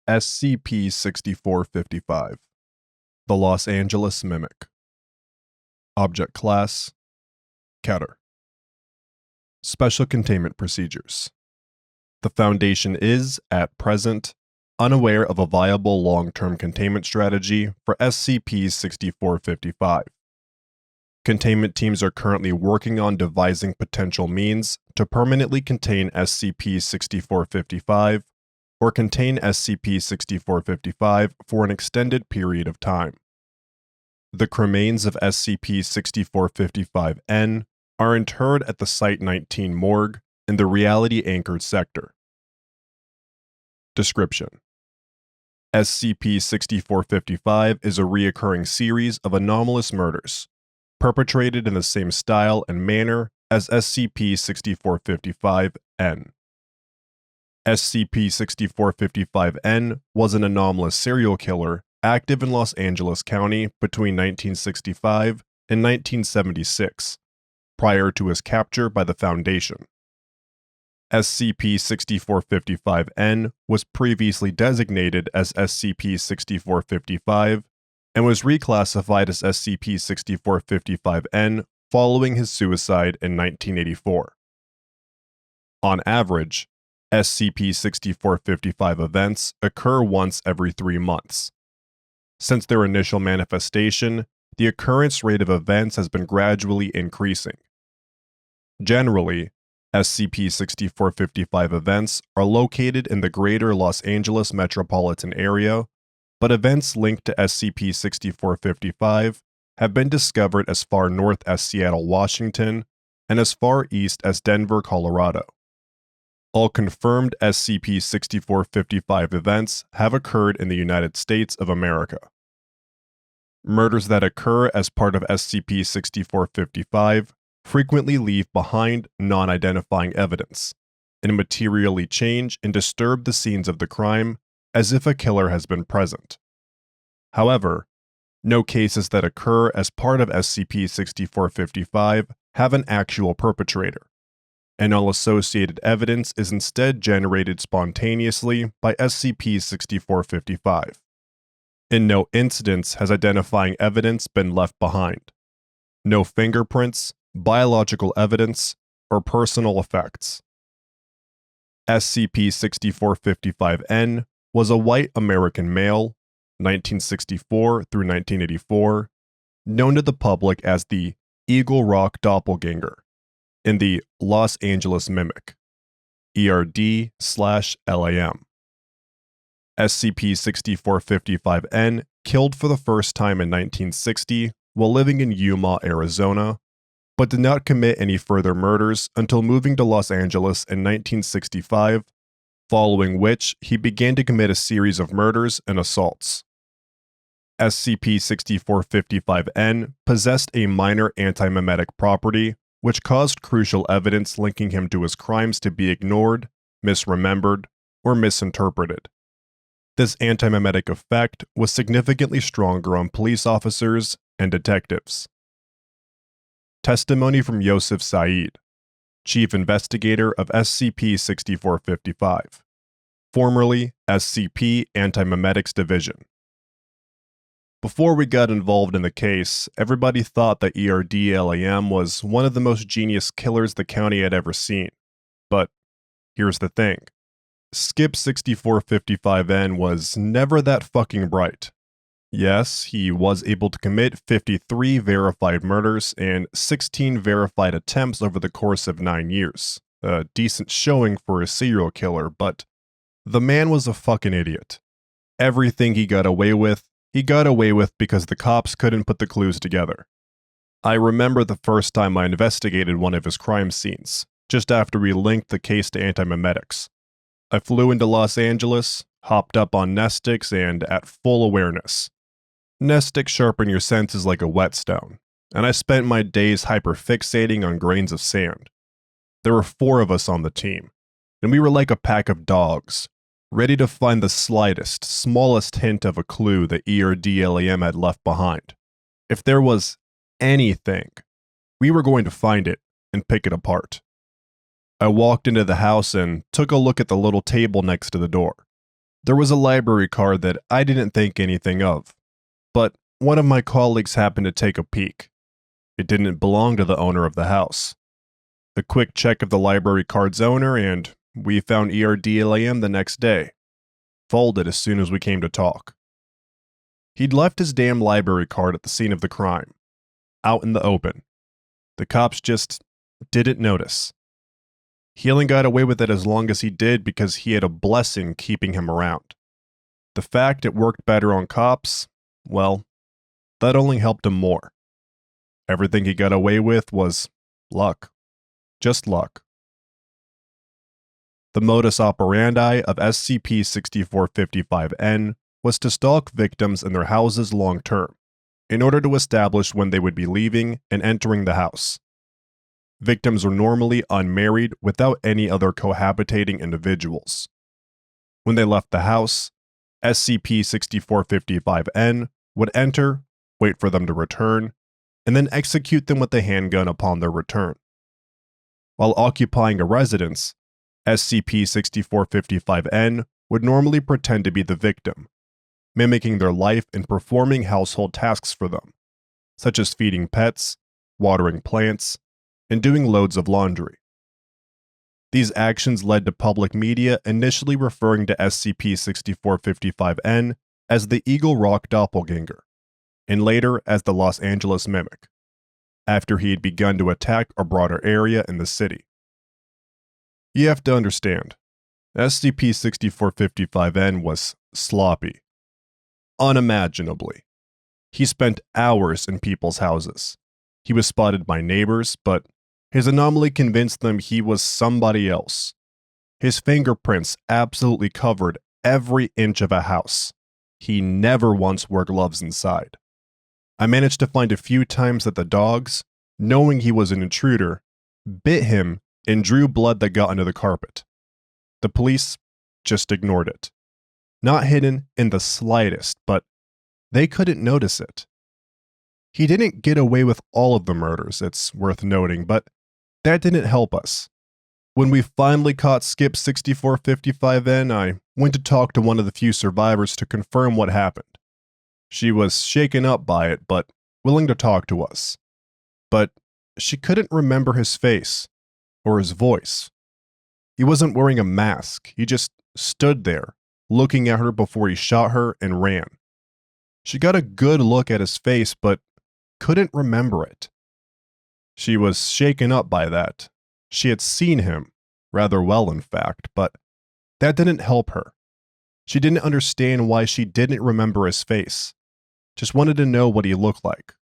SCP-6455, the Los Angeles Mimic. Object Class: Keter. Special Containment Procedures. The Foundation is, at present, unaware of a viable long-term containment strategy for SCP-6455. Containment teams are currently working on devising potential means to permanently contain SCP-6455 or contain SCP-6455 for an extended period of time. The cremains of SCP-6455-N are interred at the Site-19 morgue in the reality-anchored sector. Description: SCP-6455 is a reoccurring series of anomalous murders, perpetrated in the same style and manner as SCP-6455-N. SCP-6455-N was an anomalous serial killer active in Los Angeles County between 1965 and 1976, prior to his capture by the Foundation. SCP-6455-N was previously designated as SCP-6455 and was reclassified as SCP-6455-N following his suicide in 1984. On average, SCP-6455 events occur once every 3 months. Since their initial manifestation, the occurrence rate of events has been gradually increasing. Generally, SCP-6455 events are located in the greater Los Angeles metropolitan area, but events linked to SCP-6455 have been discovered as far north as Seattle, Washington, and as far east as Denver, Colorado. All confirmed SCP-6455 events have occurred in the United States of America. Murders that occur as part of SCP-6455 frequently leave behind non-identifying evidence and materially change and disturb the scenes of the crime as if a killer has been present. However, no cases that occur as part of SCP-6455 have an actual perpetrator, and all associated evidence is instead generated spontaneously by SCP-6455. In no instance has identifying evidence been left behind. No fingerprints, biological evidence, or personal effects. SCP-6455-N was a white American male, 1964 through 1984, known to the public as the Eagle Rock Doppelganger in the Los Angeles Mimic, ERD/LAM. SCP-6455-N killed for the first time in 1960 while living in Yuma, Arizona, but did not commit any further murders until moving to Los Angeles in 1965, following which he began to commit a series of murders and assaults. SCP-6455-N possessed a minor antimimetic property which caused crucial evidence linking him to his crimes to be ignored, misremembered, or misinterpreted. This antimimetic effect was significantly stronger on police officers and detectives. Testimony from Yosef Said, Chief Investigator of SCP-6455, formerly SCP Antimimetics Division. Before we got involved in the case, everybody thought that ERD/LAM was one of the most genius killers the county had ever seen. But here's the thing. Skip 6455-N was never that fucking bright. Yes, he was able to commit 53 verified murders and 16 verified attempts over the course of 9 years. A decent showing for a serial killer, but the man was a fucking idiot. Everything he got away with because the cops couldn't put the clues together. I remember the first time I investigated one of his crime scenes, just after we linked the case to antimimetics. I flew into Los Angeles, hopped up on mnestics, and at full awareness. Mnestics sharpen your senses like a whetstone, and I spent my days hyperfixating on grains of sand. There were 4 of us on the team, and we were like a pack of dogs, ready to find the slightest, smallest hint of a clue that ERD/LAM had left behind. If there was anything, we were going to find it and pick it apart. I walked into the house and took a look at the little table next to the door. There was a library card that I didn't think anything of, but one of my colleagues happened to take a peek. It didn't belong to the owner of the house. A quick check of the library card's owner, and we found ERDLAM the next day, folded as soon as we came to talk. He'd left his damn library card at the scene of the crime, out in the open. The cops just didn't notice. He only got away with it as long as he did because he had a blessing keeping him around. The fact it worked better on cops, well, that only helped him more. Everything he got away with was luck. Just luck. The modus operandi of SCP-6455-N was to stalk victims in their houses long term, in order to establish when they would be leaving and entering the house. Victims were normally unmarried without any other cohabitating individuals. When they left the house, SCP-6455-N would enter, wait for them to return, and then execute them with a handgun upon their return. While occupying a residence, SCP-6455-N would normally pretend to be the victim, mimicking their life and performing household tasks for them, such as feeding pets, watering plants, and doing loads of laundry. These actions led to public media initially referring to SCP-6455-N as the Eagle Rock Doppelganger, and later as the Los Angeles Mimic, after he had begun to attack a broader area in the city. You have to understand, SCP-6455-N was sloppy. Unimaginably. He spent hours in people's houses. He was spotted by neighbors, but his anomaly convinced them he was somebody else. His fingerprints absolutely covered every inch of a house. He never once wore gloves inside. I managed to find a few times that the dogs, knowing he was an intruder, bit him and drew blood that got under the carpet. The police just ignored it. Not hidden in the slightest, but they couldn't notice it. He didn't get away with all of the murders, it's worth noting, but that didn't help us. When we finally caught Skip 6455-N, I went to talk to one of the few survivors to confirm what happened. She was shaken up by it, but willing to talk to us. But she couldn't remember his face or his voice. He wasn't wearing a mask, he just stood there, looking at her before he shot her and ran. She got a good look at his face, but couldn't remember it. She was shaken up by that. She had seen him, rather well in fact, but that didn't help her. She didn't understand why she didn't remember his face. Just wanted to know what he looked like.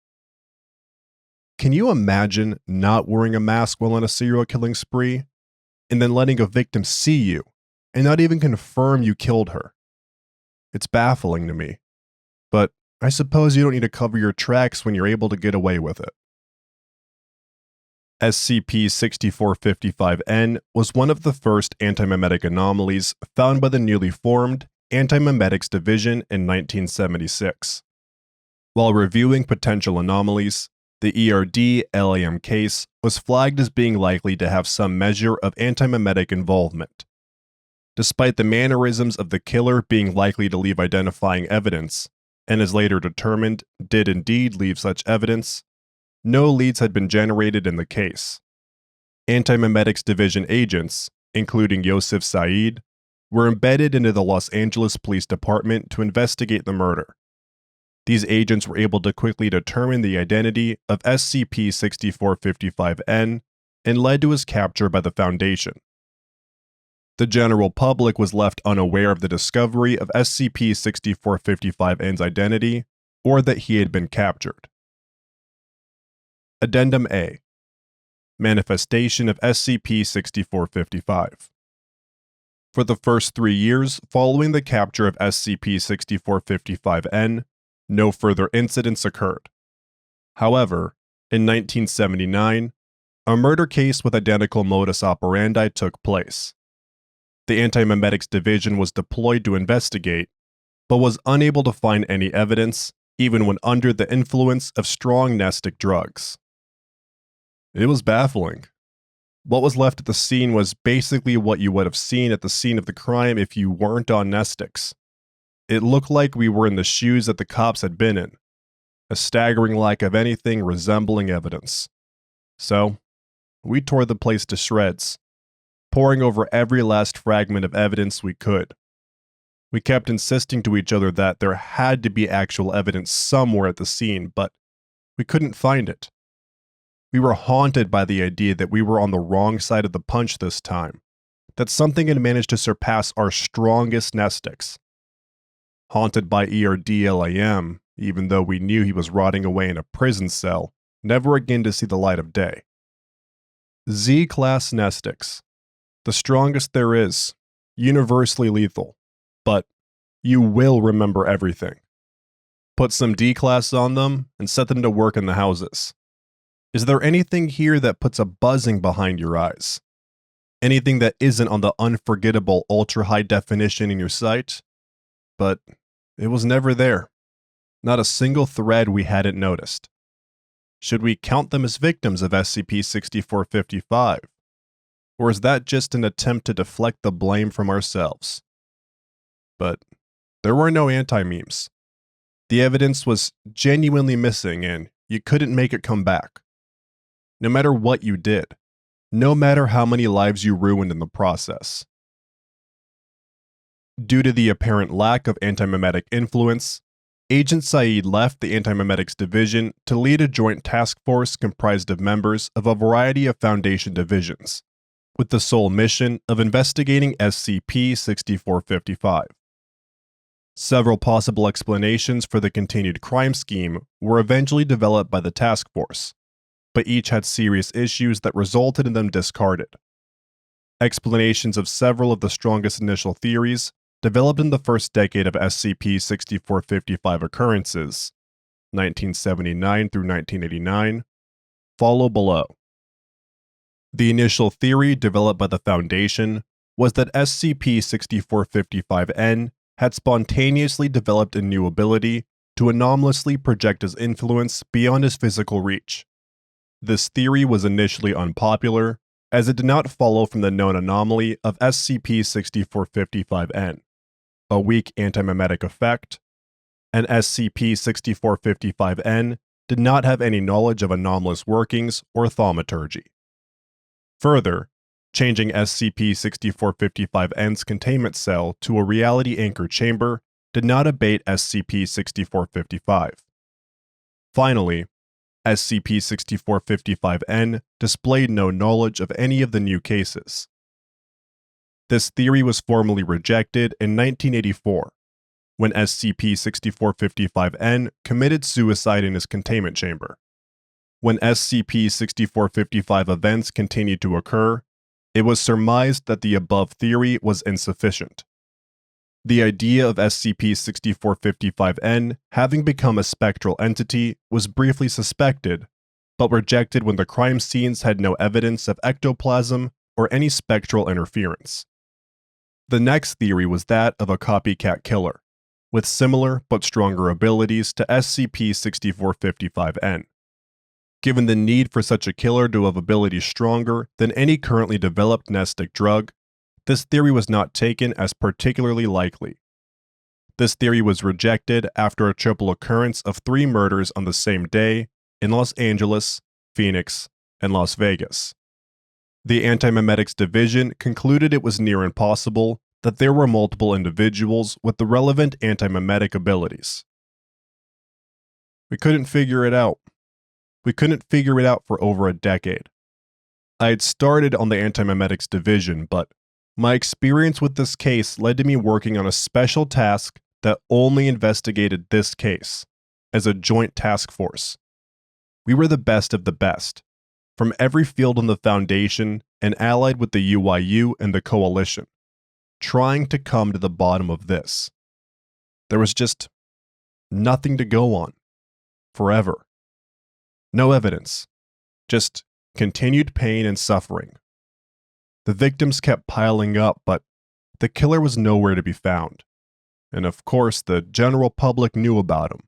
Can you imagine not wearing a mask while on a serial killing spree, and then letting a victim see you, and not even confirm you killed her? It's baffling to me. But I suppose you don't need to cover your tracks when you're able to get away with it. SCP-6455-N was one of the first antimimetic anomalies found by the newly formed Antimimetics Division in 1976. While reviewing potential anomalies, the ERD-LAM case was flagged as being likely to have some measure of antimimetic involvement. Despite the mannerisms of the killer being likely to leave identifying evidence, and as later determined did indeed leave such evidence, no leads had been generated in the case. Antimimetics Division agents, including Yosef Said, were embedded into the Los Angeles Police Department to investigate the murder. These agents were able to quickly determine the identity of SCP-6455-N and led to his capture by the Foundation. The general public was left unaware of the discovery of SCP-6455-N's identity or that he had been captured. Addendum A. Manifestation of SCP-6455. For the first 3 years following the capture of SCP-6455-N, no further incidents occurred. However, in 1979, a murder case with identical modus operandi took place. The Antimimetics Division was deployed to investigate, but was unable to find any evidence, even when under the influence of strong mnestic drugs. It was baffling. What was left at the scene was basically what you would have seen at the scene of the crime if you weren't on mnestics. It looked like we were in the shoes that the cops had been in, a staggering lack of anything resembling evidence. So, we tore the place to shreds, poring over every last fragment of evidence we could. We kept insisting to each other that there had to be actual evidence somewhere at the scene, but we couldn't find it. We were haunted by the idea that we were on the wrong side of the punch this time, that something had managed to surpass our strongest mnestics. Haunted by ERDLAM, even though we knew he was rotting away in a prison cell, never again to see the light of day. Z-class mnestics, the strongest there is, universally lethal, but you will remember everything. Put some D-class on them and set them to work in the houses. Is there anything here that puts a buzzing behind your eyes? Anything that isn't on the unforgettable ultra-high definition in your sight? But it was never there. Not a single thread we hadn't noticed. Should we count them as victims of SCP-6455? Or is that just an attempt to deflect the blame from ourselves? But there were no anti-memes. The evidence was genuinely missing and you couldn't make it come back. No matter what you did, no matter how many lives you ruined in the process. Due to the apparent lack of anti-memetic influence, Agent Saeed left the Anti-Memetics Division to lead a joint task force comprised of members of a variety of Foundation divisions, with the sole mission of investigating SCP-6455. Several possible explanations for the continued crime scheme were eventually developed by the task force, but each had serious issues that resulted in them discarded. Explanations of several of the strongest initial theories developed in the first decade of SCP-6455 occurrences, 1979 through 1989, follow below. The initial theory developed by the Foundation was that SCP-6455-N had spontaneously developed a new ability to anomalously project his influence beyond his physical reach. This theory was initially unpopular, as it did not follow from the known anomaly of SCP-6455-N, a weak antimemetic effect, and SCP-6455-N did not have any knowledge of anomalous workings or thaumaturgy. Further, changing SCP-6455-N's containment cell to a reality-anchored chamber did not abate SCP-6455. Finally, SCP-6455-N displayed no knowledge of any of the new cases. This theory was formally rejected in 1984, when SCP-6455-N committed suicide in his containment chamber. When SCP-6455 events continued to occur, it was surmised that the above theory was insufficient. The idea of SCP-6455-N having become a spectral entity was briefly suspected, but rejected when the crime scenes had no evidence of ectoplasm or any spectral interference. The next theory was that of a copycat killer, with similar but stronger abilities to SCP-6455-N. Given the need for such a killer to have abilities stronger than any currently developed mnestic drug, this theory was not taken as particularly likely. This theory was rejected after a triple occurrence of 3 murders on the same day in Los Angeles, Phoenix, and Las Vegas. The Anti-Memetics Division concluded it was near impossible that there were multiple individuals with the relevant anti-memetic abilities. We couldn't figure it out. We couldn't figure it out for over a decade. I had started on the Anti-Memetics Division, but my experience with this case led to me working on a special task that only investigated this case, as a joint task force. We were the best of the best, from every field in the Foundation and allied with the UYU and the Coalition, trying to come to the bottom of this. There was just nothing to go on. Forever. No evidence. Just continued pain and suffering. The victims kept piling up, but the killer was nowhere to be found. And of course, the general public knew about him.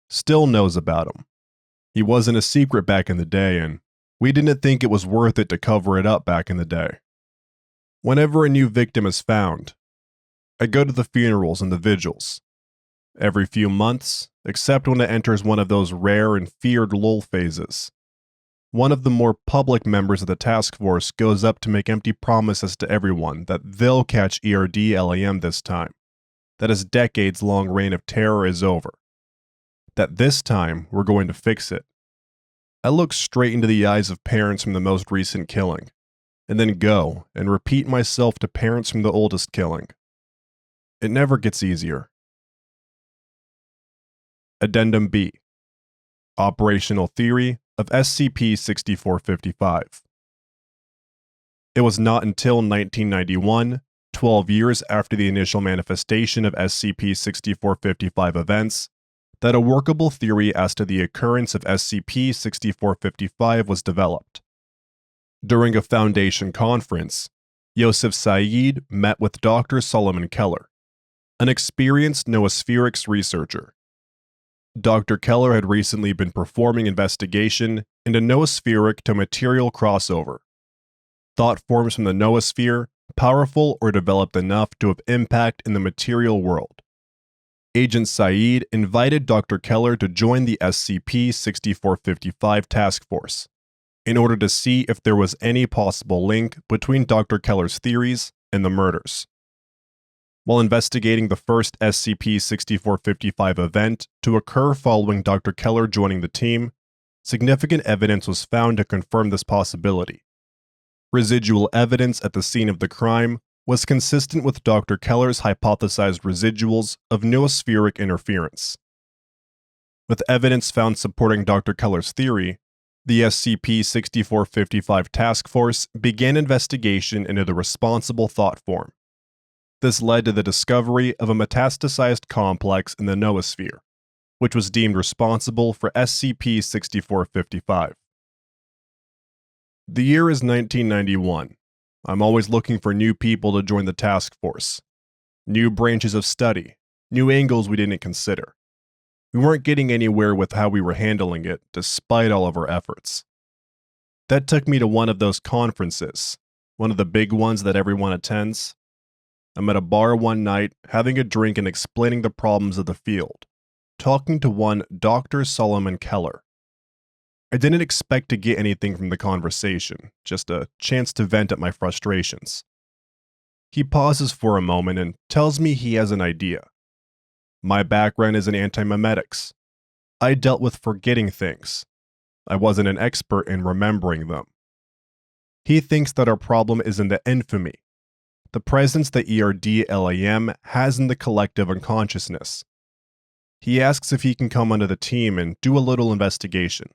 Still knows about him. He wasn't a secret back in the day, and We didn't think it was worth it to cover it up back in the day. Whenever a new victim is found, I go to the funerals and the vigils. Every few months, except when it enters one of those rare and feared lull phases. One of the more public members of the task force goes up to make empty promises to everyone that they'll catch ERD-LAM this time, that his decades-long reign of terror is over, that this time we're going to fix it. I look straight into the eyes of parents from the most recent killing, and then go and repeat myself to parents from the oldest killing. It never gets easier. Addendum B. Operational Theory of SCP-6455. It was not until 1991, 12 years after the initial manifestation of SCP-6455 events, that a workable theory as to the occurrence of SCP-6455 was developed. During a Foundation conference, Yosef Said met with Dr. Solomon Keller, an experienced noospherics researcher. Dr. Keller had recently been performing investigation into noospheric to material crossover, thought forms from the noosphere powerful or developed enough to have impact in the material world. Agent Said invited Dr. Keller to join the SCP-6455 task force in order to see if there was any possible link between Dr. Keller's theories and the murders. While investigating the first SCP-6455 event to occur following Dr. Keller joining the team, significant evidence was found to confirm this possibility. Residual evidence at the scene of the crime was consistent with Dr. Keller's hypothesized residuals of noospheric interference. With evidence found supporting Dr. Keller's theory, the SCP-6455 task force began investigation into the responsible thought form. This led to the discovery of a metastasized complex in the noosphere, which was deemed responsible for SCP-6455. The year is 1991. I'm always looking for new people to join the task force. New branches of study, new angles we didn't consider. We weren't getting anywhere with how we were handling it, despite all of our efforts. That took me to one of those conferences, one of the big ones that everyone attends. I'm at a bar one night, having a drink and explaining the problems of the field, talking to one Dr. Solomon Keller. I didn't expect to get anything from the conversation, just a chance to vent at my frustrations. He pauses for a moment and tells me he has an idea. My background is in anti-memetics. I dealt with forgetting things. I wasn't an expert in remembering them. He thinks that our problem is in the infamy, the presence that ERD-LAM has in the collective unconsciousness. He asks if he can come onto the team and do a little investigation.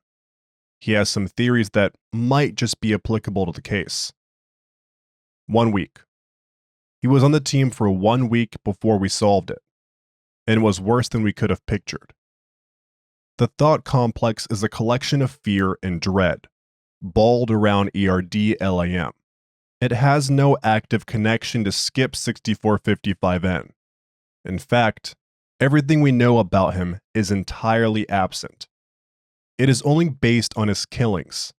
He has some theories that might just be applicable to the case. 1 week. He was on the team for 1 week before we solved it, and was worse than we could have pictured. The thought complex is a collection of fear and dread, balled around ERD-LAM. It has no active connection to Skip 6455N. In fact, everything we know about him is entirely absent. It is only based on his killings,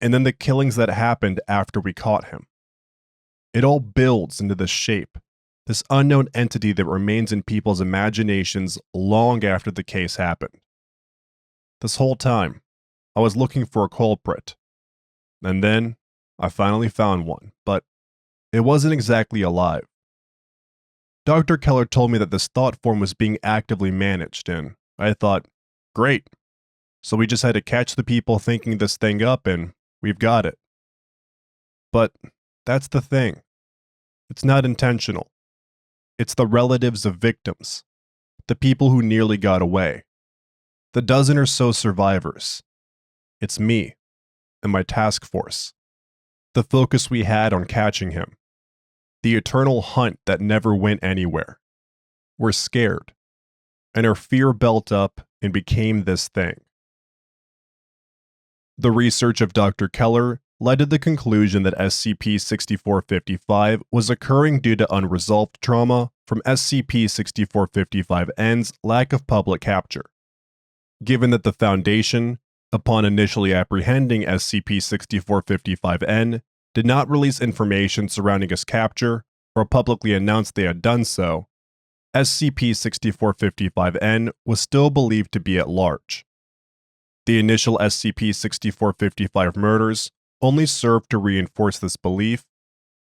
and then the killings that happened after we caught him. It all builds into this shape, this unknown entity that remains in people's imaginations long after the case happened. This whole time, I was looking for a culprit, and then I finally found one, but it wasn't exactly alive. Dr. Keller told me that this thought form was being actively managed, and I thought, great. So we just had to catch the people thinking this thing up and we've got it. But that's the thing. It's not intentional. It's the relatives of victims, the people who nearly got away, the dozen or so survivors. It's me and my task force. The focus we had on catching him. The eternal hunt that never went anywhere. We're scared, and our fear built up and became this thing. The research of Dr. Keller led to the conclusion that SCP-6455 was occurring due to unresolved trauma from SCP-6455-N's lack of public capture. Given that the Foundation, upon initially apprehending SCP-6455-N, did not release information surrounding his capture or publicly announce they had done so, SCP-6455-N was still believed to be at large. The initial SCP-6455 murders only served to reinforce this belief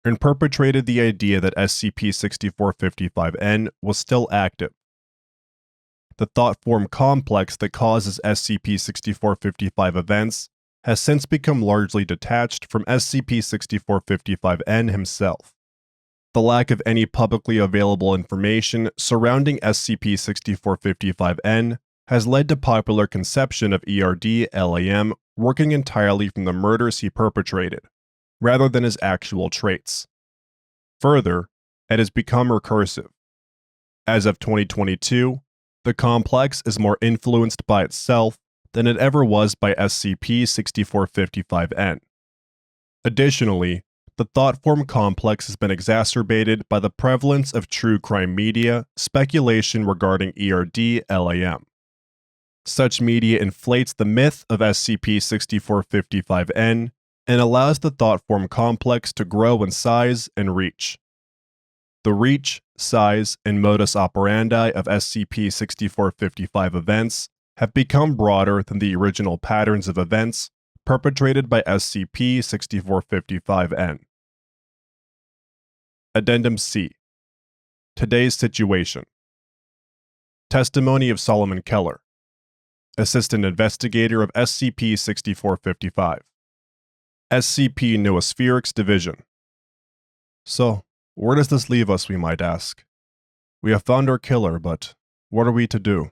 and perpetrated the idea that SCP-6455-N was still active. The thought form complex that causes SCP-6455 events has since become largely detached from SCP-6455-N himself. The lack of any publicly available information surrounding SCP-6455-N has led to popular conception of ERD-LAM working entirely from the murders he perpetrated, rather than his actual traits. Further, it has become recursive. As of 2022, the complex is more influenced by itself than it ever was by SCP-6455-N. Additionally, the thought form complex has been exacerbated by the prevalence of true crime media speculation regarding ERD-LAM. Such media inflates the myth of SCP-6455-N and allows the thought form complex to grow in size and reach. The reach, size, and modus operandi of SCP-6455 events have become broader than the original patterns of events perpetrated by SCP-6455-N. Addendum C. Today's situation. Testimony of Solomon Keller, Assistant Investigator of SCP-6455. SCP Noospherics Division. So, where does this leave us, we might ask? We have found our killer, but what are we to do?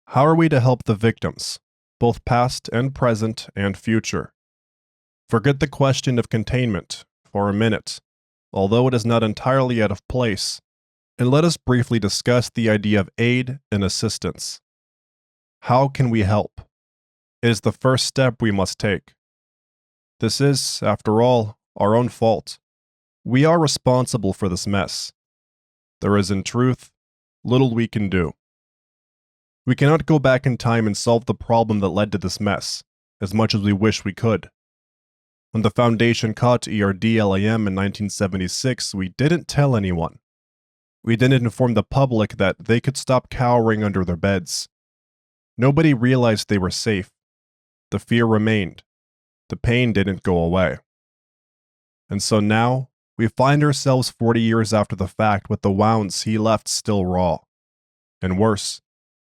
How are we to help the victims, both past and present and future? Forget the question of containment for a minute, although it is not entirely out of place, and let us briefly discuss the idea of aid and assistance. How can we help? It is the first step we must take. This is, after all, our own fault. We are responsible for this mess. There is, in truth, little we can do. We cannot go back in time and solve the problem that led to this mess, as much as we wish we could. When the Foundation caught ERD-LAM in 1976, we didn't tell anyone. We didn't inform the public that they could stop cowering under their beds. Nobody realized they were safe. The fear remained. The pain didn't go away. And so now, we find ourselves 40 years after the fact with the wounds he left still raw. And worse,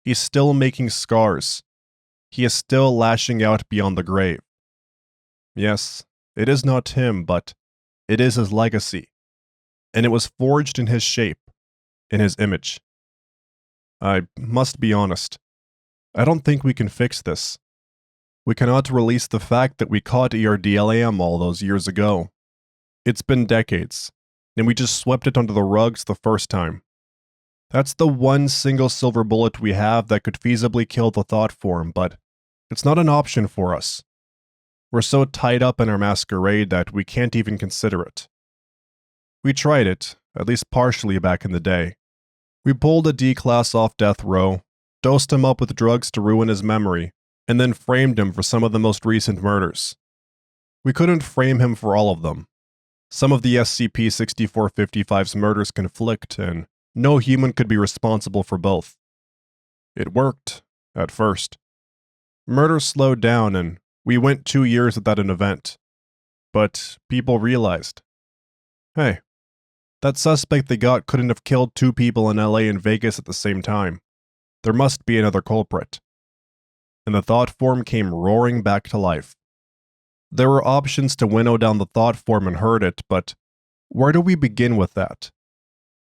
he's still making scars. He is still lashing out beyond the grave. Yes, it is not him, but it is his legacy. And it was forged in his shape, in his image. I must be honest. I don't think we can fix this. We cannot release the fact that we caught ERD-LAM all those years ago. It's been decades, and we just swept it under the rugs the first time. That's the one single silver bullet we have that could feasibly kill the thought form, but it's not an option for us. We're so tied up in our masquerade that we can't even consider it. We tried it, at least partially back in the day. We pulled a D-class off death row, dosed him up with drugs to ruin his memory, and then framed him for some of the most recent murders. We couldn't frame him for all of them. Some of the SCP-6455's murders conflict, and no human could be responsible for both. It worked, at first. Murder slowed down, and we went 2 years without an event. But people realized, hey, that suspect they got couldn't have killed 2 people in LA and Vegas at the same time. There must be another culprit. And the thought form came roaring back to life. There were options to winnow down the thought form and hurt it, but where do we begin with that?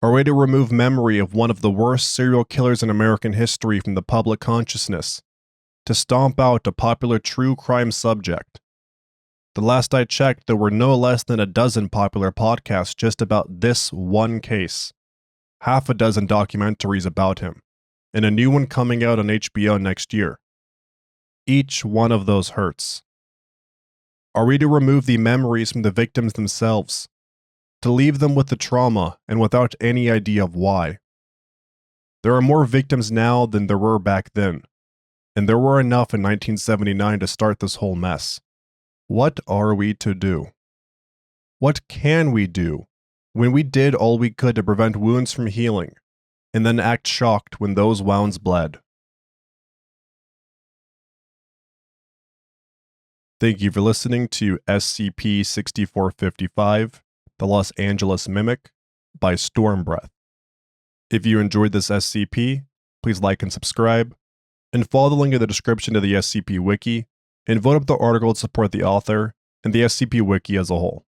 Are we to remove memory of one of the worst serial killers in American history from the public consciousness? To stomp out a popular true crime subject? The last I checked, there were no less than a dozen popular podcasts just about this one case. Half a dozen documentaries about him, and a new one coming out on HBO next year. Each one of those hurts. Are we to remove the memories from the victims themselves? To leave them with the trauma and without any idea of why? There are more victims now than there were back then, and there were enough in 1979 to start this whole mess. What are we to do? What can we do when we did all we could to prevent wounds from healing, and then act shocked when those wounds bled? Thank you for listening to SCP-6455, The Los Angeles Mimic, by Stormbreath. If you enjoyed this SCP, please like and subscribe, and follow the link in the description to the SCP Wiki, and vote up the article to support the author and the SCP Wiki as a whole.